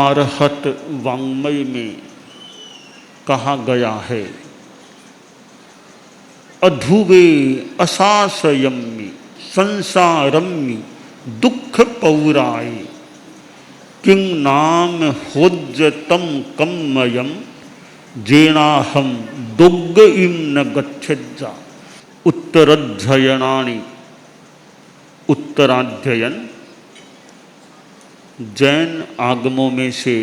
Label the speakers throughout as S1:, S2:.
S1: आरहत वाङ्मय में कहा गया है, अधुवे असासयम्मि संसारम्मि दुख पौराय किं नाम होज्यतं कम्मयम् जेनाहम दुग्ग इम न गच्छेज्जा। उत्तराध्ययनानि, उत्तराध्ययन जैन आगमों में से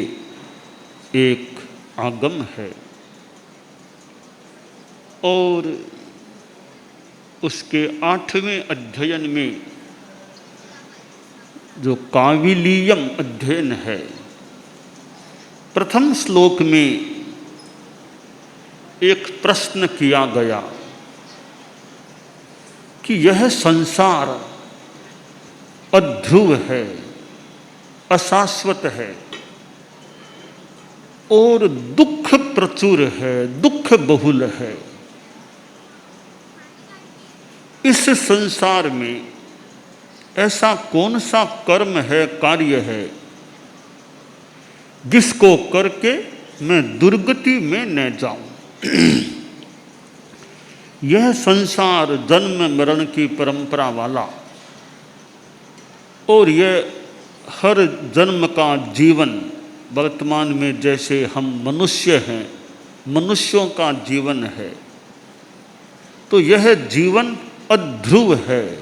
S1: एक आगम है और उसके 8वें अध्ययन में जो काविलीयम अध्ययन है, प्रथम श्लोक में एक प्रश्न किया गया कि यह संसार अध्रुव है, अशाश्वत है और दुख प्रचुर है, दुख बहुल है। इस संसार में ऐसा कौन सा कर्म है, कार्य है जिसको करके मैं दुर्गति में न जाऊं। यह संसार जन्म मरण की परंपरा वाला और यह हर जन्म का जीवन, वर्तमान में जैसे हम मनुष्य हैं, मनुष्यों का जीवन है, तो यह जीवन अध्रुव है,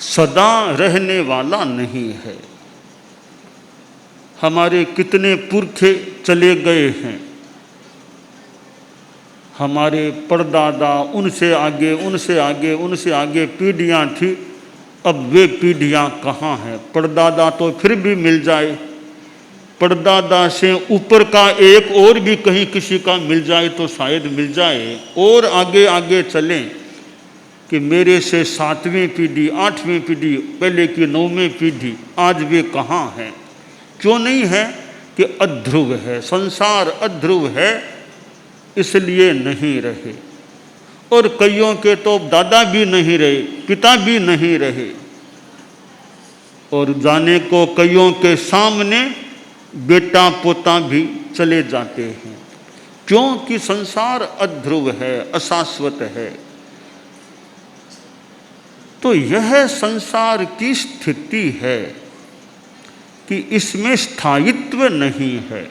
S1: सदा रहने वाला नहीं है। हमारे कितने पुरखे चले गए हैं, हमारे परदादा, उनसे आगे उनसे आगे उनसे आगे पीढ़ियाँ थी, अब वे पीढ़ियाँ कहाँ हैं। परदादा तो फिर भी मिल जाए, परदादा से ऊपर का एक और भी कहीं किसी का मिल जाए तो शायद मिल जाए। और आगे आगे चलें कि मेरे से 7वीं पीढ़ी, 8वीं पीढ़ी, पहले की 9वीं पीढ़ी, आज वे कहाँ हैं। क्यों नहीं है कि अध्रुव है, संसार अध्रुव है, इसलिए नहीं रहे। और कईयों के तो दादा भी नहीं रहे, पिता भी नहीं रहे, और जाने को कईयों के सामने बेटा पोता भी चले जाते हैं। क्योंकि संसार अध्रुव है, अशाश्वत है। तो यह संसार की स्थिति है कि इसमें स्थायित्व नहीं है।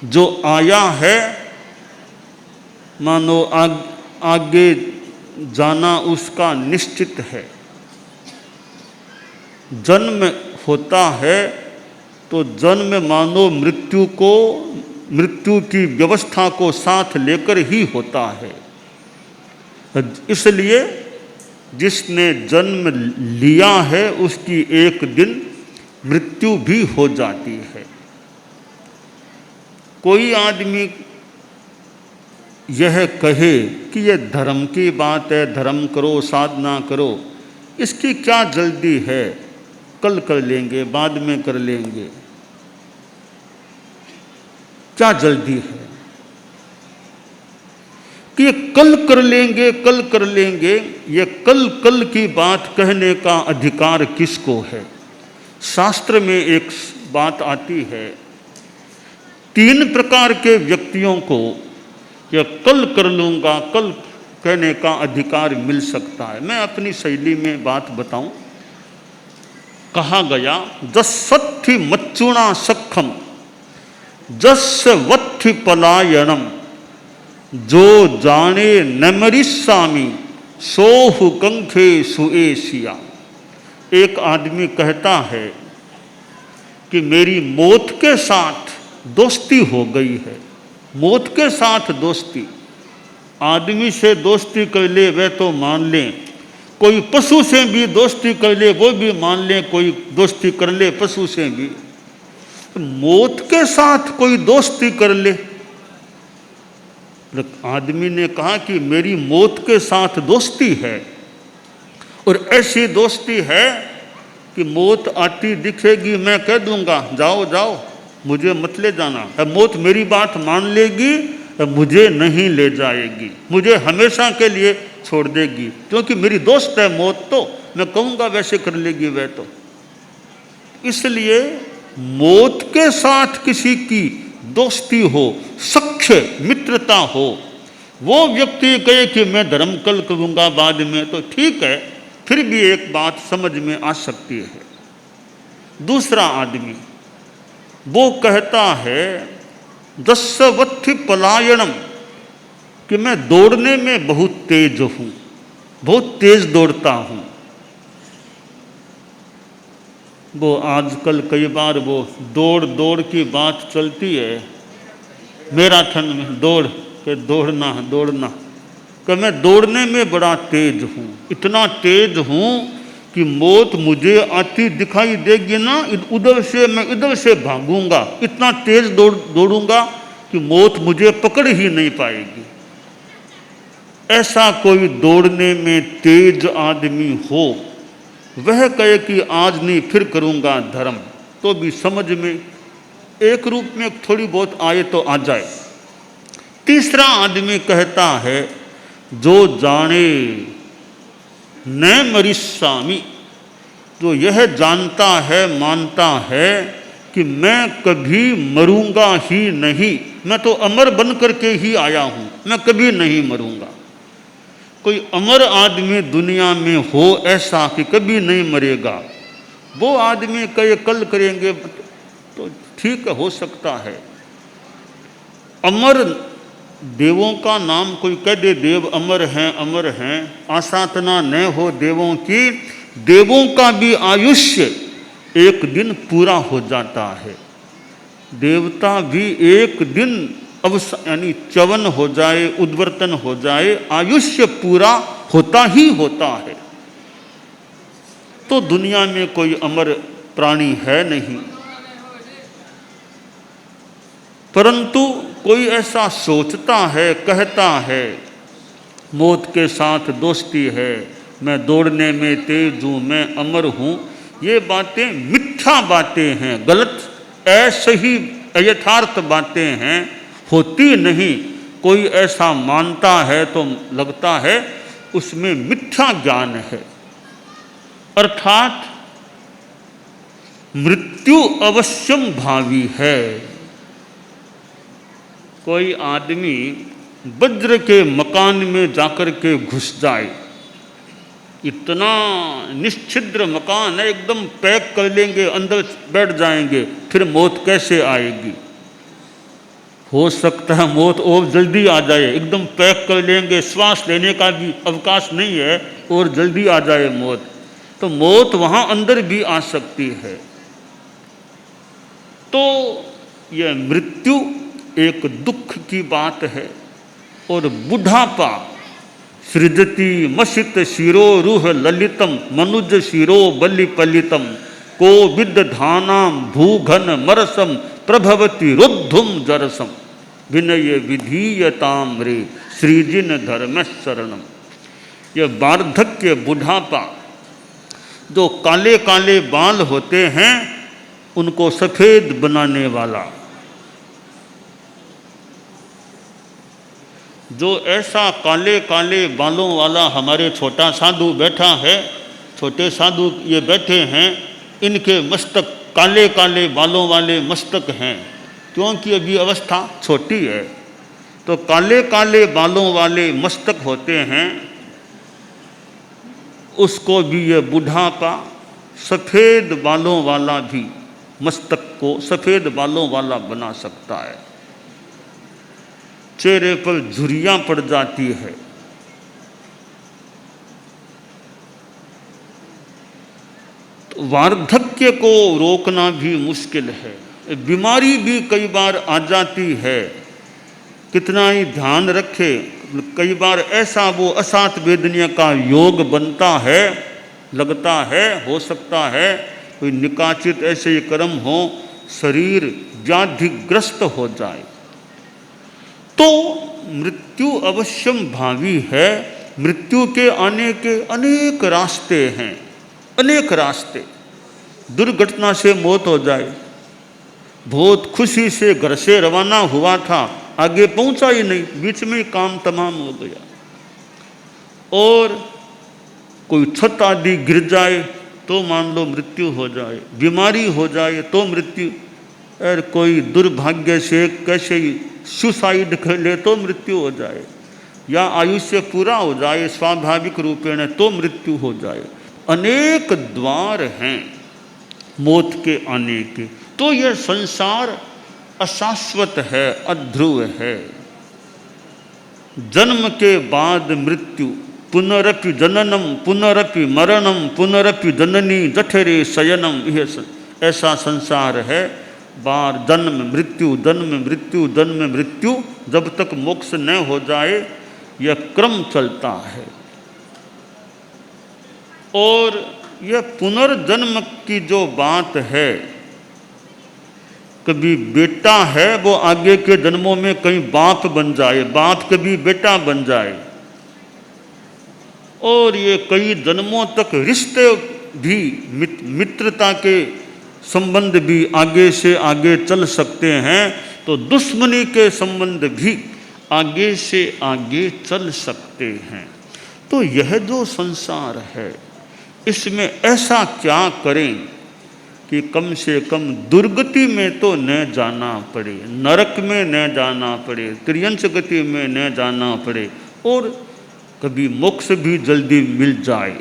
S1: जो आया है मानो आगे जाना उसका निश्चित है। जन्म होता है तो जन्म मानो मृत्यु की व्यवस्था को साथ लेकर ही होता है। इसलिए जिसने जन्म लिया है उसकी एक दिन मृत्यु भी हो जाती है। कोई आदमी यह कहे कि यह धर्म की बात है, धर्म करो, साधना करो, इसकी क्या जल्दी है, कल कर लेंगे, बाद में कर लेंगे, क्या जल्दी है। कि ये कल कर लेंगे, कल कर लेंगे, ये कल कल की बात कहने का अधिकार किसको है। शास्त्र में एक बात आती है, 3 प्रकार के व्यक्तियों को यह कल कर लूँगा, कल कहने का अधिकार मिल सकता है। मैं अपनी शैली में बात बताऊं। कहा गया, जस्सत्थि मच्चुणा सखम जस्य वत्थि पलायनम जो जाने नमरिस्सामी सोहु कंखे सुएसिया। एक आदमी कहता है कि मेरी मौत के साथ दोस्ती हो गई है। मौत के साथ दोस्ती, आदमी से दोस्ती कर ले वह तो मान लें, कोई पशु से भी दोस्ती कर ले वो भी मान लें, कोई दोस्ती कर ले पशु से भी। मौत के साथ कोई दोस्ती कर ले। आदमी ने कहा कि मेरी मौत के साथ दोस्ती है, और ऐसी दोस्ती है कि मौत आती दिखेगी मैं कह दूंगा जाओ जाओ, मुझे मत ले जाना। मौत मेरी बात मान लेगी, मुझे नहीं ले जाएगी, मुझे हमेशा के लिए छोड़ देगी, क्योंकि मेरी दोस्त है मौत, तो मैं कहूँगा वैसे कर लेगी वह तो। इसलिए मौत के साथ किसी की दोस्ती हो, सख्य मित्रता हो, वो व्यक्ति कहे कि मैं धर्म कल करूँगा बाद में, तो ठीक है, फिर भी एक बात समझ में आ सकती है। दूसरा आदमी वो कहता है दस्सवत्थि पलायनम, कि मैं दौड़ने में बहुत तेज हूँ, बहुत तेज दौड़ता हूँ। वो आजकल कई बार वो दौड़ दौड़ की बात चलती है, मैराथन में दौड़ के दौड़ना दौड़ना, कि मैं दौड़ने में बड़ा तेज हूँ, इतना तेज हूँ कि मौत मुझे आती दिखाई देगी ना, उधर से मैं इधर से भागूंगा, इतना तेज दौड़ूंगा कि मौत मुझे पकड़ ही नहीं पाएगी। ऐसा कोई दौड़ने में तेज आदमी हो, वह कहे कि आज नहीं फिर करूंगा धर्म, तो भी समझ में एक रूप में थोड़ी बहुत आए तो आ जाए। तीसरा आदमी कहता है जो जाने न मरिष्यामि, जो यह जानता है मानता है कि मैं कभी मरूंगा ही नहीं, मैं तो अमर बन करके ही आया हूँ, मैं कभी नहीं मरूंगा। कोई अमर आदमी दुनिया में हो ऐसा कि कभी नहीं मरेगा, वो आदमी कहे कल करेंगे, तो ठीक हो सकता है। अमर देवों का नाम कोई कह दे देव अमर हैं, आसातना न हो देवों की, देवों का भी आयुष्य एक दिन पूरा हो जाता है। देवता भी एक दिन यानी च्यवन हो जाए, उद्वर्तन हो जाए, आयुष्य पूरा होता ही होता है। तो दुनिया में कोई अमर प्राणी है नहीं, परंतु कोई ऐसा सोचता है, कहता है मौत के साथ दोस्ती है, मैं दौड़ने में तेज हूँ, मैं अमर हूँ, ये बातें मिथ्या बातें हैं, गलत असही यथार्थ बातें हैं, होती नहीं। कोई ऐसा मानता है तो लगता है उसमें मिथ्या ज्ञान है। अर्थात मृत्यु अवश्यम भावी है। कोई आदमी वज्र के मकान में जाकर के घुस जाए, इतना निश्चिद्र मकान है, एकदम पैक कर लेंगे, अंदर बैठ जाएंगे, फिर मौत कैसे आएगी? हो सकता है मौत और जल्दी आ जाए, एकदम पैक कर लेंगे, श्वास लेने का भी अवकाश नहीं है और जल्दी आ जाए मौत, तो मौत वहाँ अंदर भी आ सकती है। तो यह मृत्यु एक दुख की बात है। और बुढ़ापा सृजति मसित शिरो रूह ललितम मनुज शिरो बलि पलितम को विद धानाम भूघन मरसम प्रभवति रुद्धुम जरसम विनय विधीयताम रे श्रीजिन धर्म शरणम। यह वार्धक्य बुढ़ापा, जो काले काले बाल होते हैं उनको सफ़ेद बनाने वाला, जो ऐसा काले काले बालों वाला हमारे छोटा साधु बैठा है, छोटे साधु ये बैठे हैं, इनके मस्तक काले काले बालों वाले मस्तक हैं, क्योंकि अभी अवस्था छोटी है। तो काले काले बालों वाले मस्तक होते हैं, उसको भी ये बुढ़ापा सफ़ेद बालों वाला भी मस्तक को सफ़ेद बालों वाला बना सकता है। चेहरे पर झुर्रियाँ पड़ जाती है, तो वार्धक्य को रोकना भी मुश्किल है। बीमारी भी कई बार आ जाती है, कितना ही ध्यान रखे, कई बार ऐसा वो असात वेदनीय का योग बनता है, लगता है, हो सकता है कोई निकाचित ऐसे ही कर्म हो, शरीर व्याधिग्रस्त हो जाए। तो मृत्यु अवश्यम भावी है। मृत्यु के आने के अनेक रास्ते हैं, अनेक रास्ते। दुर्घटना से मौत हो जाए, बहुत खुशी से घर से रवाना हुआ था, आगे पहुंचा ही नहीं, बीच में ही काम तमाम हो गया। और कोई छत आदि गिर जाए, तो मान लो मृत्यु हो जाए, बीमारी हो जाए तो मृत्यु, और कोई दुर्भाग्य से कैसे ही सुसाइड कर ले तो मृत्यु हो जाए, या आयुष्य पूरा हो जाए स्वाभाविक रूपेण तो मृत्यु हो जाए। अनेक द्वार हैं मौत के आने के। तो यह संसार अशाश्वत है, अध्रुव है। जन्म के बाद मृत्यु, पुनरपि जननम पुनरपि मरणम पुनरपि जननी जठरे शयनम, यह ऐसा संसार है। बार जन्म मृत्यु, जन्म मृत्यु, जन्म मृत्यु, जब तक मोक्ष न हो जाए यह क्रम चलता है। और यह पुनर्जन्म की जो बात है, कभी बेटा है वो आगे के जन्मों में कहीं बाप बन जाए, बाप कभी बेटा बन जाए, और ये कई जन्मों तक रिश्ते भी मित्रता के संबंध भी आगे से आगे चल सकते हैं, तो दुश्मनी के संबंध भी आगे से आगे चल सकते हैं। तो यह जो संसार है इसमें ऐसा क्या करें कि कम से कम दुर्गति में तो न जाना पड़े, नरक में न जाना पड़े, त्रियंश गति में न जाना पड़े, और कभी मोक्ष भी जल्दी मिल जाए।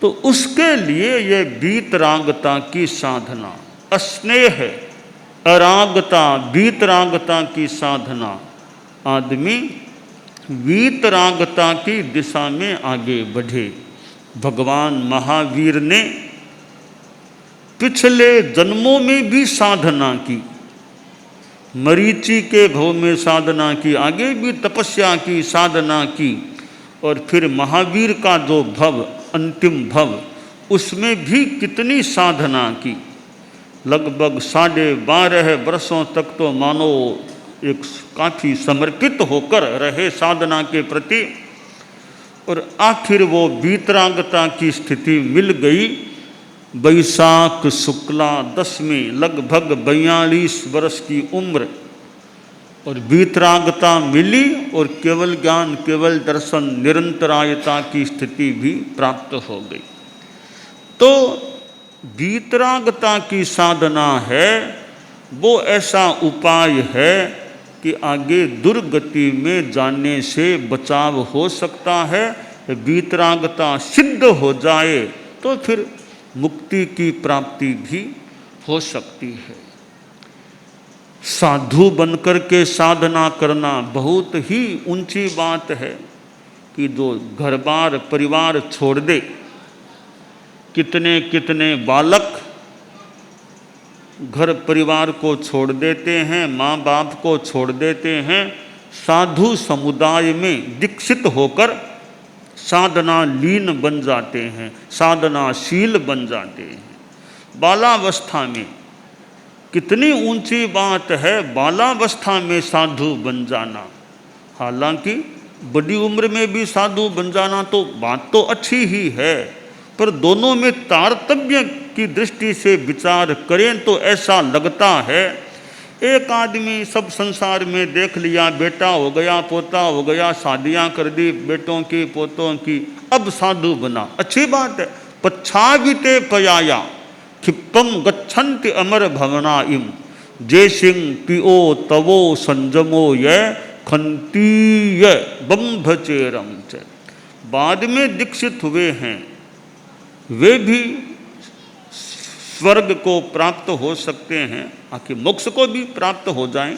S1: तो उसके लिए ये वीतरागता की साधना, अस्नेह अरागता वीतरागता की साधना, आदमी वीतरागता की दिशा में आगे बढ़े। भगवान महावीर ने पिछले जन्मों में भी साधना की, मरीचि के भव में साधना की, आगे भी तपस्या की, साधना की, और फिर महावीर का जो भव, अंतिम भव, उसमें भी कितनी साधना की। लगभग 12.5 वर्षों तक तो मानो एक काफ़ी समर्पित होकर रहे साधना के प्रति, और आखिर वो वीतरागता की स्थिति मिल गई। बैसाख शुक्ला दशमी, लगभग 42 वर्ष की उम्र, और वीतरागता मिली, और केवल ज्ञान, केवल दर्शन, निरंतरायता की स्थिति भी प्राप्त हो गई। तो वीतरागता की साधना है वो ऐसा उपाय है कि आगे दुर्गति में जाने से बचाव हो सकता है। वीतरागता सिद्ध हो जाए तो फिर मुक्ति की प्राप्ति भी हो सकती है। साधु बनकर के साधना करना बहुत ही ऊंची बात है कि जो घर बार परिवार छोड़ दे। कितने कितने बालक घर परिवार को छोड़ देते हैं, माँ बाप को छोड़ देते हैं, साधु समुदाय में दीक्षित होकर साधना लीन बन जाते हैं, साधनाशील बन जाते हैं। बालावस्था में कितनी ऊंची बात है बालावस्था में साधु बन जाना। हालांकि बड़ी उम्र में भी साधु बन जाना तो बात तो अच्छी ही है, पर दोनों में तारतम्य की दृष्टि से विचार करें तो ऐसा लगता है एक आदमी सब संसार में देख लिया, बेटा हो गया, पोता हो गया, शादियां कर दी बेटों की पोतों की, अब साधु बना, अच्छी बात है। पच्छाविते पयाया क्षिप्पम गच्छन्ति अमर भवना इम, जय सिंह पिओ तवो संजमो ये खंतीय बंभचेरम च। बाद में दीक्षित हुए हैं वे भी स्वर्ग को प्राप्त हो सकते हैं, आखिर मोक्ष को भी प्राप्त हो जाएं।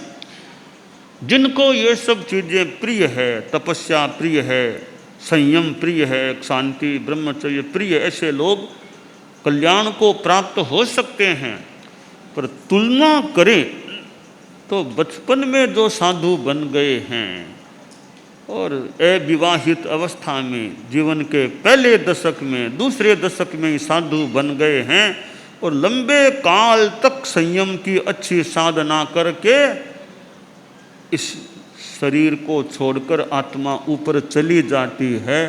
S1: जिनको ये सब चीज़ें प्रिय है, तपस्या प्रिय है, संयम प्रिय है, शांति ब्रह्मचर्य प्रिय, ऐसे लोग कल्याण को प्राप्त हो सकते हैं। पर तुलना करें तो बचपन में जो साधु बन गए हैं और अविवाहित अवस्था में जीवन के पहले दशक में, दूसरे दशक में साधु बन गए हैं और लंबे काल तक संयम की अच्छी साधना करके इस शरीर को छोड़कर आत्मा ऊपर चली जाती है,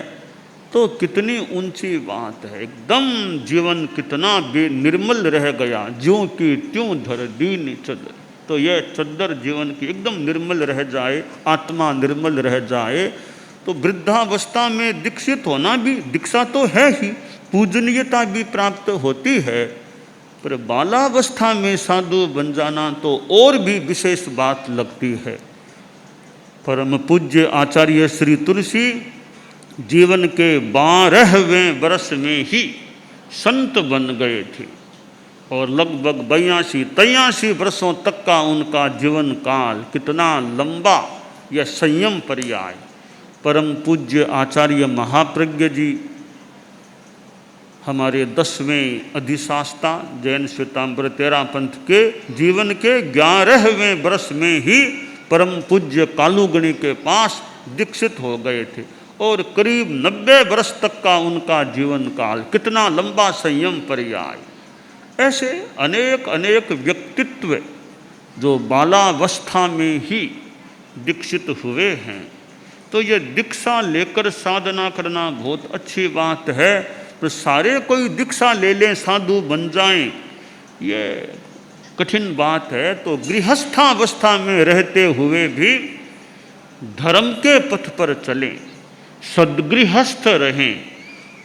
S1: तो कितनी ऊंची बात है। एकदम जीवन कितना निर्मल रह गया, ज्यों की त्यों धर दीन चदर। तो यह चद्दर जीवन की एकदम निर्मल रह जाए, आत्मा निर्मल रह जाए, तो वृद्धावस्था में दीक्षित होना भी दीक्षा तो है ही, पूजनीयता भी प्राप्त होती है, पर बालावस्था में साधु बन जाना तो और भी विशेष बात लगती है। परम पूज्य आचार्य श्री तुलसी जीवन के 12वें वर्ष में ही संत बन गए थे और लगभग 82-83 वर्षों तक का उनका जीवन काल कितना लंबा, यह संयम पर्याय। परम पूज्य आचार्य महाप्रज्ञ जी हमारे 10वें अधिशास्ता जैन श्वेतांबर तेरा पंथ के जीवन के 11वें वर्ष में ही परम पूज्य कालूगणी के पास दीक्षित हो गए थे और करीब 90 वर्ष तक का उनका जीवन काल, कितना लंबा संयम पर्याय। ऐसे अनेक अनेक व्यक्तित्व जो बालावस्था में ही दीक्षित हुए हैं। तो ये दीक्षा लेकर साधना करना बहुत अच्छी बात है, तो सारे कोई दीक्षा ले लें साधु बन जाएं, ये कठिन बात है। तो गृहस्थावस्था में रहते हुए भी धर्म के पथ पर चलें, सद्गृहस्थ रहें।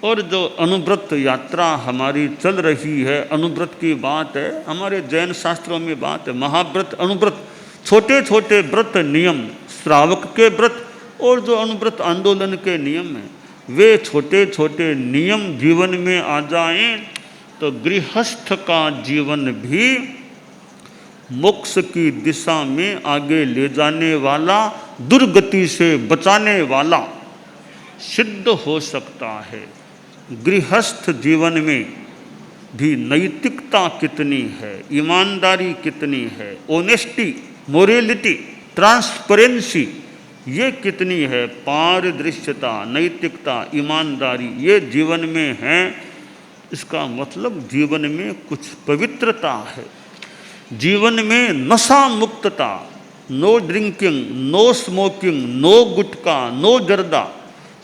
S1: और जो अनुव्रत यात्रा हमारी चल रही है, अनुव्रत की बात है, हमारे जैन शास्त्रों में बात है, महाव्रत अनुव्रत, छोटे छोटे व्रत नियम, श्रावक के व्रत और जो अनुव्रत आंदोलन के नियम हैं, वे छोटे छोटे नियम जीवन में आ जाएं तो गृहस्थ का जीवन भी मोक्ष की दिशा में आगे ले जाने वाला, दुर्गति से बचाने वाला सिद्ध हो सकता है। गृहस्थ जीवन में भी नैतिकता कितनी है, ईमानदारी कितनी है, ऑनेस्टी, मोरेलिटी, ट्रांसपेरेंसी, ये कितनी है, पारदर्शिता, नैतिकता, ईमानदारी, ये जीवन में है। इसका मतलब जीवन में कुछ पवित्रता है, जीवन में नशा मुक्तता, no drinking, no smoking, no gutkha, no zarda,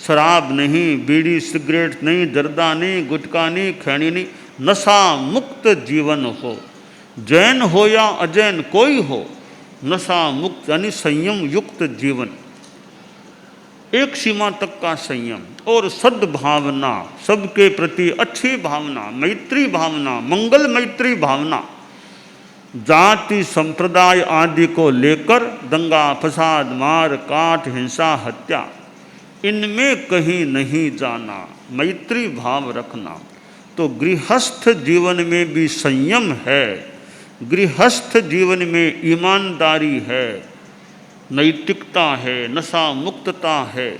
S1: शराब नहीं, बीड़ी सिगरेट नहीं, जर्दा नहीं, गुटखा नहीं, खैनी नहीं, नशा मुक्त जीवन हो। जैन हो या अजैन कोई हो, नशा मुक्त यानी संयम युक्त जीवन, एक सीमा तक का संयम और सद्भावना, सबके प्रति अच्छी भावना, मैत्री भावना, मंगल मैत्री भावना। जाति संप्रदाय आदि को लेकर दंगा फसाद, मार काट, हिंसा, हत्या, इनमें कहीं नहीं जाना, मैत्री भाव रखना। तो गृहस्थ जीवन में भी संयम है, गृहस्थ जीवन में ईमानदारी है, नैतिकता है, नशा मुक्तता है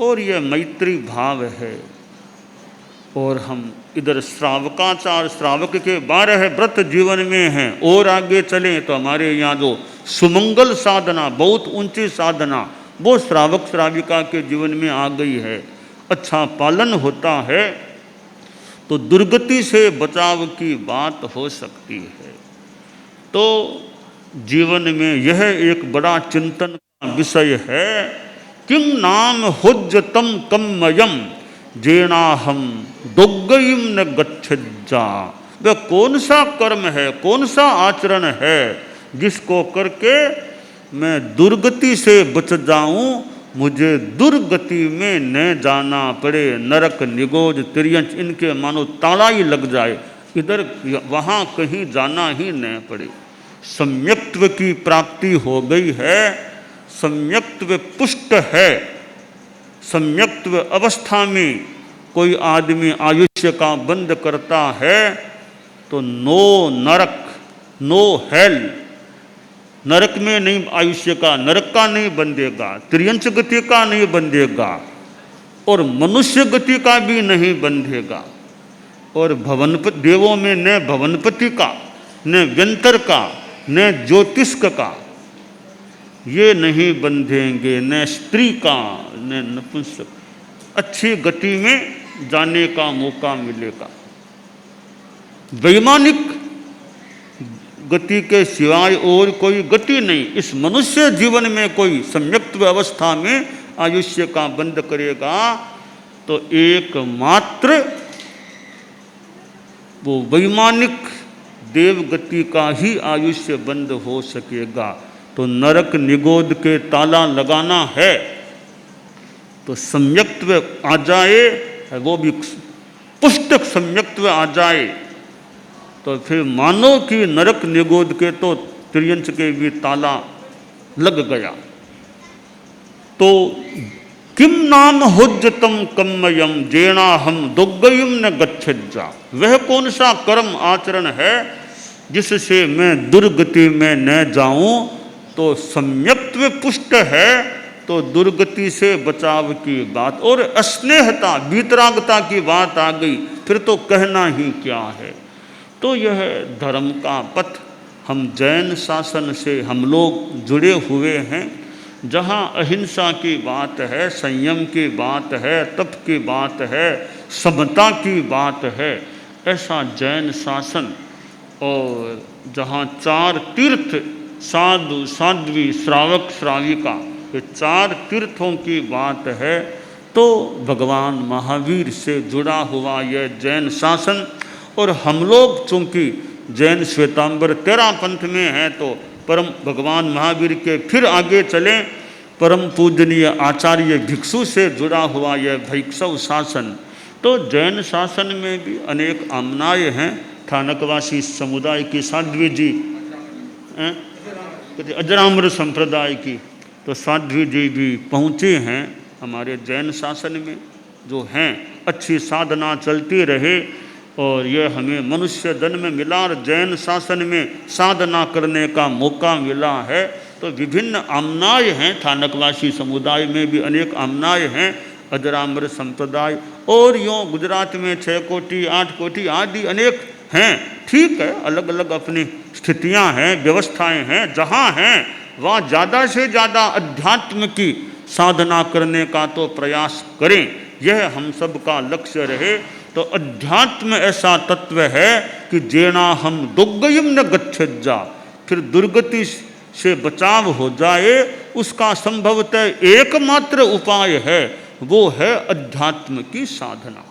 S1: और यह मैत्री भाव है। और हम इधर श्रावकाचार, श्रावक के 12 व्रत जीवन में हैं, और आगे चलें तो हमारे यहाँ जो सुमंगल साधना, बहुत ऊंची साधना, वो श्रावक श्राविका के जीवन में आ गई है। अच्छा पालन होता है तो दुर्गति से बचाव की बात हो सकती है। तो जीवन में यह एक बड़ा चिंतन का विषय है। किं नाम हुज्जतम कम्मयम जेनाहम दोग्गयिम न गच्छज्जा। वह कौन सा कर्म है, कौन सा आचरण है जिसको करके मैं दुर्गति से बच जाऊं, मुझे दुर्गति में न जाना पड़े, नरक निगोज तिर्यंच इनके मानो ताला ही लग जाए, इधर वहाँ कहीं जाना ही न पड़े। सम्यक्त्व की प्राप्ति हो गई है, सम्यक्त्व पुष्ट है। सम्यक्त्व अवस्था में कोई आदमी आयुष्य का बंद करता है तो नो नरक, नो हेल, नरक में नहीं, आयुष्य का नरक का नहीं बंधेगा, त्रियंच गति का नहीं बंधेगा और मनुष्य गति का भी नहीं बंधेगा। और भवनपति देवों में न भवनपति का, न व्यंतर का, न ज्योतिष्क का, ये नहीं बंधेंगे, न स्त्री का, न नपुंसक। अच्छी गति में जाने का मौका मिलेगा। वैमानिक गति के सिवाय और कोई गति नहीं। इस मनुष्य जीवन में कोई सम्यक्त्व अवस्था में आयुष्य का बंद करेगा तो एकमात्र वो वैमानिक देव गति का ही आयुष्य बंद हो सकेगा। तो नरक निगोद के ताला लगाना है तो सम्यक्त्व आ जाए, वो भी पुष्ट सम्यक्त्व आ जाए तो फिर मानो कि नरक निगोद के तो त्रियंच के भी ताला लग गया। तो किम नाम हुज्जतम कम्मयम जेना हम दुग्गयम न गच्छज्जा, वह कौन सा कर्म आचरण है जिससे मैं दुर्गति में न जाऊं। तो सम्यक्त्व पुष्ट है तो दुर्गति से बचाव की बात, और अस्नेहता वीतरागता की बात आ गई फिर तो कहना ही क्या है। तो यह धर्म का पथ, हम जैन शासन से हम लोग जुड़े हुए हैं, जहाँ अहिंसा की बात है, संयम की बात है, तप की बात है, समता की बात है, ऐसा जैन शासन। और जहाँ 4 तीर्थ साधु साध्वी श्रावक श्राविका, ये 4 तीर्थों की बात है, तो भगवान महावीर से जुड़ा हुआ यह जैन शासन। और हम लोग चूँकि जैन श्वेतांबर 13 पंथ में हैं तो परम भगवान महावीर के फिर आगे चलें, परम पूजनीय आचार्य भिक्षु से जुड़ा हुआ यह भैक्षव शासन। तो जैन शासन में भी अनेक आमनाएँ हैं। थानकवासी समुदाय की साध्वी जी, अजराम्र संप्रदाय की, तो साध्वी जी भी पहुँचे हैं हमारे जैन शासन में, जो हैं अच्छी साधना चलती रहे और यह हमें मनुष्य जन्म मिला और जैन शासन में साधना करने का मौका मिला है। तो विभिन्न आमनाएँ हैं, थानकवासी समुदाय में भी अनेक आमनाएँ हैं, अजराम्र संप्रदाय, और यूँ गुजरात में 6 कोटि 8 कोटि आदि अनेक हैं। ठीक है, अलग अलग अपनी स्थितियां हैं, व्यवस्थाएं हैं। जहाँ हैं वहाँ ज़्यादा से ज़्यादा अध्यात्म की साधना करने का तो प्रयास करें, यह हम सब का लक्ष्य रहे। तो अध्यात्म ऐसा तत्व है कि जेना हम दुर्गयम न गच्छज्जा, फिर दुर्गति से बचाव हो जाए, उसका संभवतः एकमात्र उपाय है, वो है अध्यात्म की साधना।